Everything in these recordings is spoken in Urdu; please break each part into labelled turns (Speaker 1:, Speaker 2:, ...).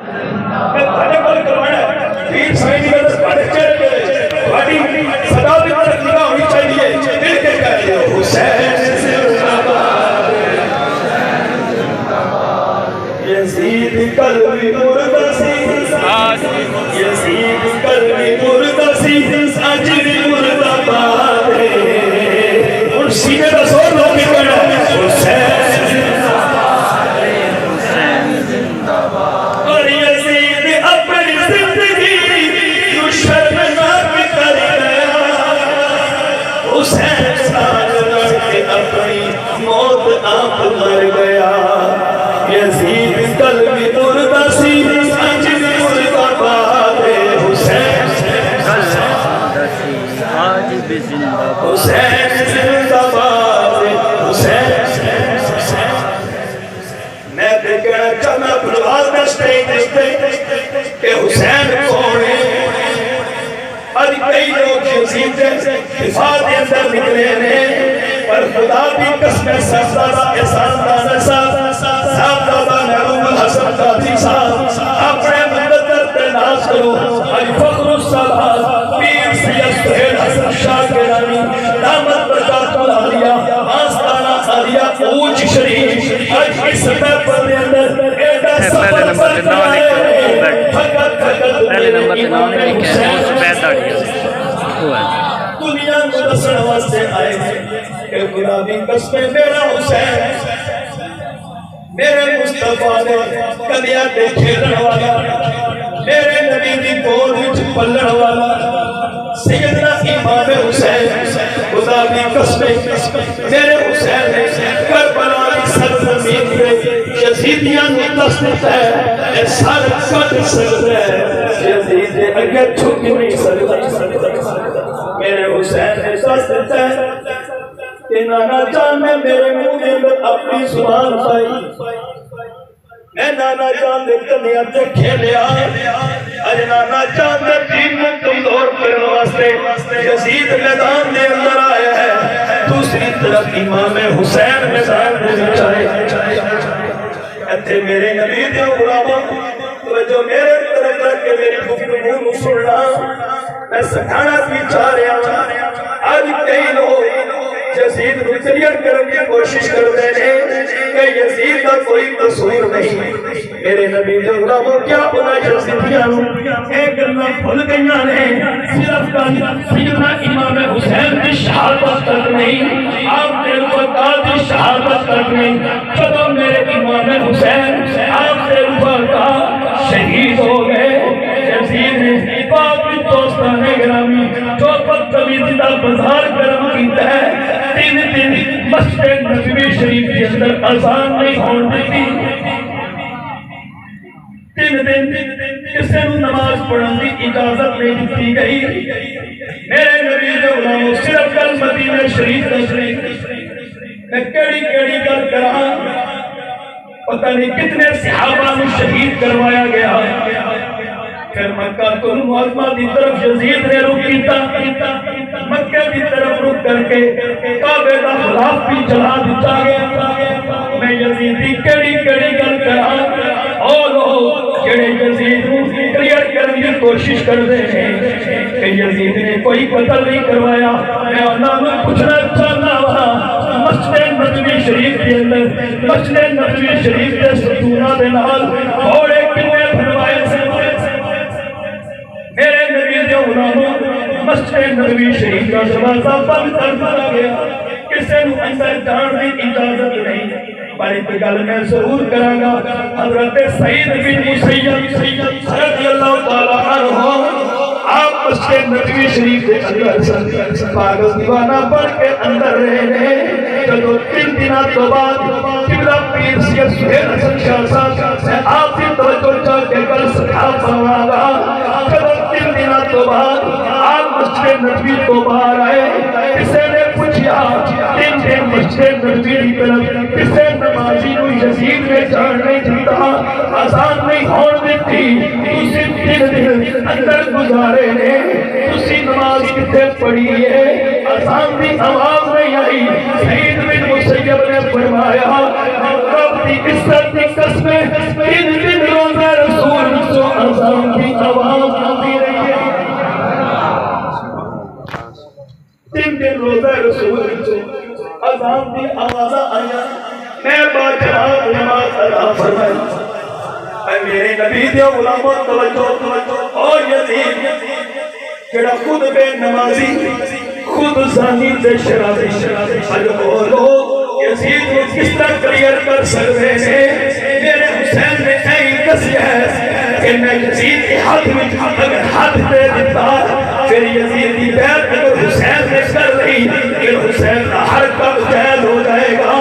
Speaker 1: میں تھانے پر کروانا ہے پیر سائن کی قدر پڑھ چڑھ کے بھاڑی صدا بھی طرف نگاہ ہونی چاہیے دل کے کہتے ہو حسین زندہ باد یزید قلبی مردہ سی یزید قلبی مردہ سی اجری مردہ باد اور سینے کا زور لوگ بھی کہنا حسین موت آپ مر گیا یزید قلبی مردہ سی اجر مردہ باد حسین حسین زندہ باد حسین میں کہنا چاہنا بلواز میں سٹیج پہ کہ حسین کون ہے اور کئی لوگ یزید دفاع کے اندر نکلے ہیں پر خدا بھی قسم سردہ احسان دانسا صاحبزادہ محروم الحسن قادری صاحب اپنے مدد کرتے ناز کرو علی فخر الصلاح پیر سید سہیل حسن شاہ کے رانی دامت برکات العالیہ آستانہ عالیہ اوچ شریف آج اس سطح پر دے اندر ایڈا سفر پر کرائے فقط
Speaker 2: پہلے نمبر پہ نام نے لکھا ہے اس پہ داڑھی ہے
Speaker 1: دنیا کو رسن واسطے آئے ہیں کہ گلابی قسمیں میرا حسین میرے مصطفیٰ نے کدیاں دیکھے رہوالا میرے نبی دی گود وچ پلڑ والا سیدنا امام حسین گلابی قسمیں میرے حسین نے کربلا کی سرزمین پہ یزیدیاں نو دست ہے سر کٹ سکتا ہے یزید اگر چھک نہیں سکتا میرے حسین نے دست ہے کہ نانا جان نے میرے منہ میں اپنی زبان پائی میں نانا جان نے کنیا تے کھیلیا اج نانا جان نے دین میں کمزور کرنے واسطے یزید میدان دے اندر آیا ہے دوسری طرف امام حسین میدان دے چاہے ایتھے میرے نبی دے غلاماں جو میرے طرف رکھ کے میری گفتگو سننا میں سکھانا بھی چاہ رہا ہوں آج کئی لوگ یزید کو کلیئر کرنے کی کوشش کرتے ہیں کہ یزید کا کوئی قصور نہیں میرے نبی نے غلاموں کیا پتا یزیدیاں ایک گلنا بھول گئیاں نے صرف سیدنا امام حسین کی شہادت تک نہیں آپ نے وقال کی شہادت تک نہیں جب میرے امام حسین آپ سے کا شہید ہو گئے یزید نے پاک دوستان گرامی جو بدتمیزی دا بازار گرم کیتا ہے تین مسجد نبوی شریف کے اندر اذان نہیں ہون دیتی تین دن کسی نو نماز پڑھن دی اجازت نہیں دیتی گئی میرے نبی دے غلاموں صرف کل مدینہ شریف تشریف میں کیڑی گل کراں پتہ نہیں کتنے صحابہ کو شہید کروایا گیا پھر مکہ تو معظمہ دی طرف یزید نے رخ کیتا مکہ دی طرف رخ کر کے کعبے دا غلاف بھی جلا دیتا گیا میں یزید دی کڑی گل کراں اور لوگ جڑے یزید کو کلیئر کرنے کی کوشش کرتے ہیں کہ یزید نے کوئی قتل نہیں کروایا میں اللہ کو پوچھنا چاہتا ہوں مسجد نبوی شریف کے اندر مسجد نبوی شریف کے ستونہ دے نال گھوڑے کتنے بھروائے سے میرے نبی دے غلاموں مسجد نبوی شریف کا دروازہ بند کر دیا گیا کسی نو اندر جان کی اجازت نہیں پر ایک گل میں ضرور کراں گا حضرت سعید بن مسیب رضی اللہ تعالی عنہ آپ مسجد نبوی شریف کے اندر پاگل دیوانہ بن کے اندر رہے جب 3 دنوں تو بعد قبلہ پیر سید سہیل حسن شاہ صاحب سے آپ کی توجہ چاہ کے کل سکھا فرمایا گا جب 3 دنوں تو بعد آپ مسجد نبوی کو باہر آئے کسی نے پوچھا 3 دن مسجد نبوی کی طرف کسی نمازی کو یزید میں جان نہیں دیتا آزان نہیں ہون دیتی اسی 3 دن اندر گزارے نے اسی نماز کتے پڑھی ہے آزان بھی آواز نہیں آئی سعید بن مسیب نے فرمایا رب کی عزت کی قسمیں 3 دن روزہ رسول اذان کی آواز آتی رہی ہے. تین دن روزہ رسول اذان کی آواز آیا. میں باجماعت نماز ادا فرمائی. اے میرے نبی دے غلاموں توجہ. اور یزید جڑا خود بے نمازی خود زانی تے شرابی اج بولو یزید کو کس طرح کلیئر کر سکتے ہیں؟ میرے حسین نے ایک دسیا ہے کہ میں یزید کے ہاتھ میں اگر ہاتھ دے دیتا پھر یزید کی بیعت اگر حسین نے کر لی پھر حسین کا ہر کم جائز ہو جائے گا.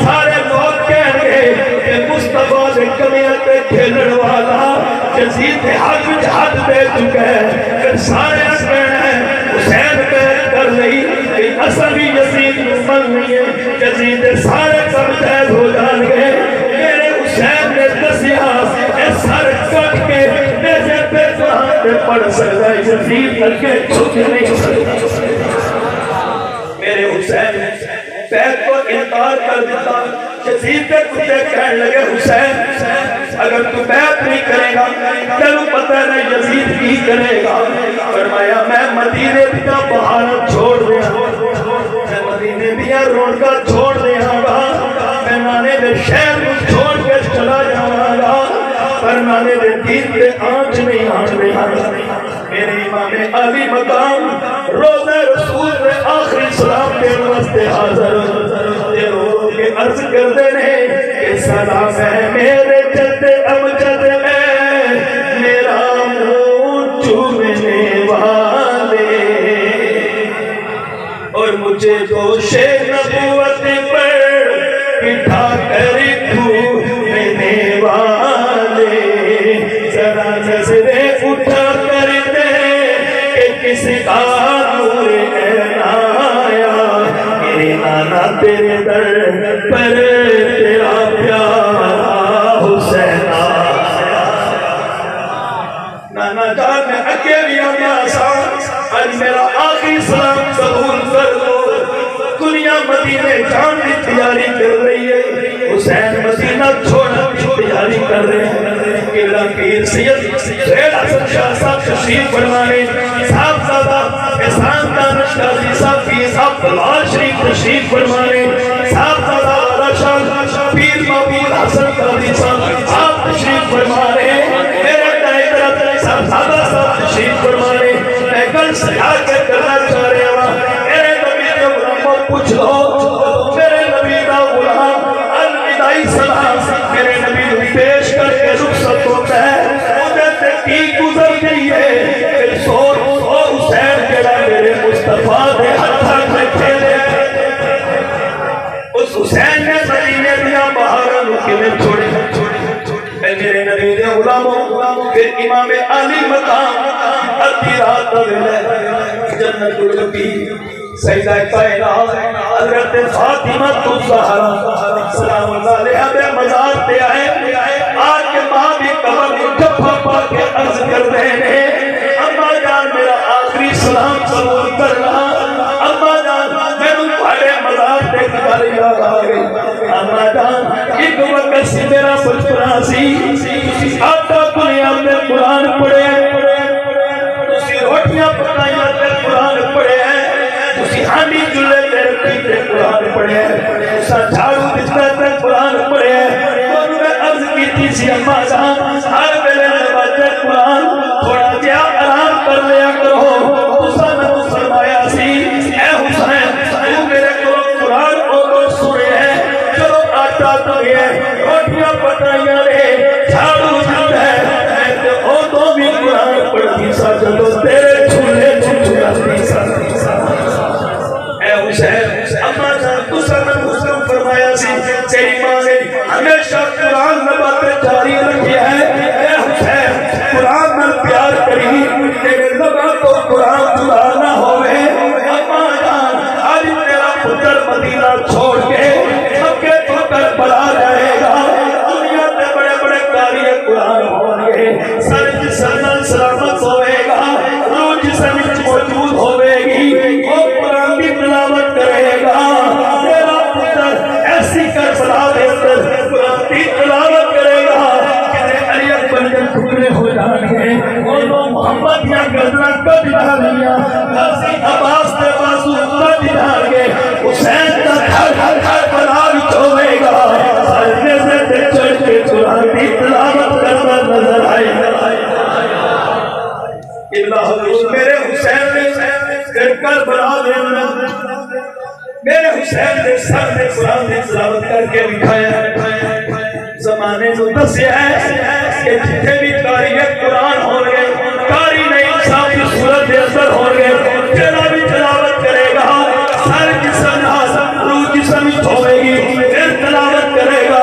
Speaker 1: سارے لوگ کہیں گے کہ مصطفیٰ نے کمیت کھیلن والا یزید کے ہاتھ میں ہاتھ دے چکا ہے. پھر سارے کہنا ہے حسین بیعت کر لی کہ اصل بھی یزید من نہیں ہے. یزید سارے کم جائز ہو جان گے. میرے حسین نے دسیا اے سر کٹ کے میرے پہ قرآن پہ پڑھ سکتا ہے یزید اگے جھک نہیں سکتا. میرے حسین نے بیعت کو انکار کر دیتا. یزید کے کتے کہنے لگے حسین اگر تو بیعت نہیں کرے گا تیرے پتہ ہے یزید کی کرے گا. فرمایا میں مدینے کا بہانہ چھوڑ دیا, میں مدینے دیا روڑکا چھوڑ دیا گا, میں نانے دے شہر کو چھوڑ کے چلا جاؤں گا پر نانے دے دین پہ آنچ نہیں آنے گا. میرے امام علی مقام روزہ رسول میں آخری سلام کے واسطے حاضر کے عرض کرتے ہیں کہ سلام ہے میرے جد امجد میں میرا منہ چومنے والے اور مجھے دوش نبوت پر بٹھا کر گھومنے والے. ذرا نظریں اٹھا کر دے کہ کس کا نور آیا. میرے نانا تیرے در پر تیرا پیارا حسین آیا. نانا جان میں اکیلی آج میرا آخری سلام قبول کر دو. دنیا مدینے جان کی تیاری کر رہی ہے. حسین مدینہ چھوڑنے کی تیاری کر رہے ہیں. قبلہ پیر سید زید حسن شاہ صاحب تشریف فرمانے, صاحب زادہ احسان دانش قاضی صاحب پیر صاحب بلال شریف تشریف فرمانے, صاحب زادہ والا شاہ پیر محمود حسن قاضی صاحب آپ تشریف فرمانے, میرے دائیں طرف صاحب زادہ صاحب تشریف فرمانے. میں کل سجا کے کرنا چاہ رہے ہوں میرے نبی کے غلاموں پوچھ لو میرے نبی کا غلام الوداعی سلام میرے نبی کو پیش کر کے رخصت ہوتا ہے. مدت کی گزر گئی ہے پھر سور حسین جڑا میرے مصطفیٰ دے ہاتھ میں کھیلے اس حسین نے مدینے دیا باہر لوکی میں چھوڑے. اے میرے نبی دے غلاموں پھر امام علی مقام ادھی رات ویلے جنت النبی سیدہ کائنات حضرت فاطمہ الزہرا سلام اللہ علیہا بے مزار تے آئے. آج کے ماں بھی قبر کو جھپا پا کے عرض کر رہے ہیں اماں جان میرا آخری سلام قبول کرنا. اماں جان میں تمہارے مزار تے کر یاد آ گئی. اماں جان ایک وقت سے میرا بچپنا سی آتا دنیا میں قرآن پڑھے, روٹیاں پکائیاں تے قرآن پڑھے, ہانڈی چولے تے پیتے قرآن پڑھے, جھاڑو بچھتا تے قرآن پڑھے. اور میں عرض کی تھی سی اماں جان ہر ویلے نمازے قرآن تھوڑا جہا آرام کر لیا کرو. تساں میں فرمایا سی اے حسین تو میرے کو قرآن اور سنے ہیں چلو آٹا دے روٹیاں پکائیاں نے جھاڑو بچھتا ہے تے او تو بھی قرآن پڑھی سا چلو تیرے چھولے چھڑاتی سا. اے حسین اماں جان تساں میں مسلم فرمایا سی تیری ماں نے ہمیشہ قرآن نبات جاری رکھیا ہے. اے حسین قرآن میں پیار کری تیرے لبا تو ہو جان گے وہ محمد یا گزرا کب ڈالیاں غازی عباس کے بازو کب ڈال گے حسین کا گھر بلال ہوئے گا سجدے سے چڑھ کے قرآن کی تلاوت کرتا نظر آئے اللہ حضور میرے حسین نے کربلا میں میرے حسین نے سر نے قرآن کی تلاوت کر کے دکھایا زمانے کو دسیا ہے کہ جتنے بھی قاری قرآن ہو گئے قاری نہیں صاحب کی صورت اثر ہو گئے جنا بھی تلاوت کرے گا سر جسم روح جسم ہوئے گی پھر تلاوت کرے گا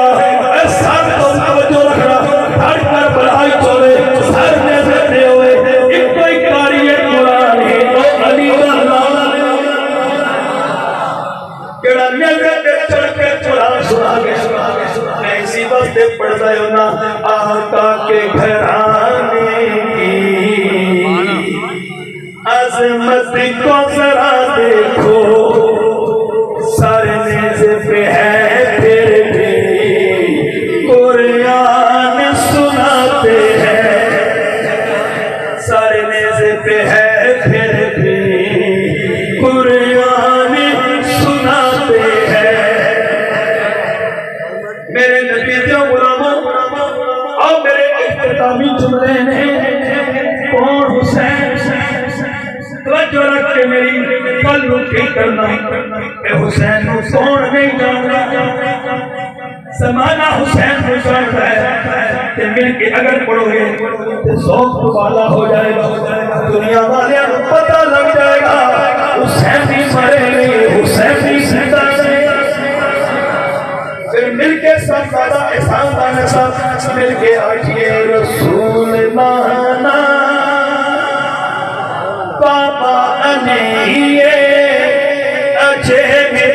Speaker 1: سر کو توجہ رکھنا ہر کر بڑھائی چھوڑے سر میں بیٹھے ہوئے ایک کوئی قاری قرآن ہے تو علی اللہ کیڑا نظر تے چڑھ کے قرآن سنا گیا میں اسی واسطے پڑھتا ہوں نا آقا کے گھرانے کی عظمت کو ذرا دیکھو سر نیزے پہ ہے پھر بھی قرآن سناتے ہیں سر نیزے پہ ہے پھر بھی قرآن سناتے ہیں میرے نبی کے غلاموں اور میرے اختتامی جملے نے کون حسین توجہ رکھ کے میری پل اٹھی کرنا کہ حسین کو کون نہیں جانتا زمانہ حسین کو جانتا ہے کہ مل کے اگر پڑھو گے تو ذوق والا ہو جائے گا دنیا والے کو پتہ لگ جائے گا حسین بھی مرے نہیں حسین بھی زندہ نہیں پھر مل کے سب دادا احسان دانا صاحب مل کے آئیے رسول مانا بابا نہیں اجے میں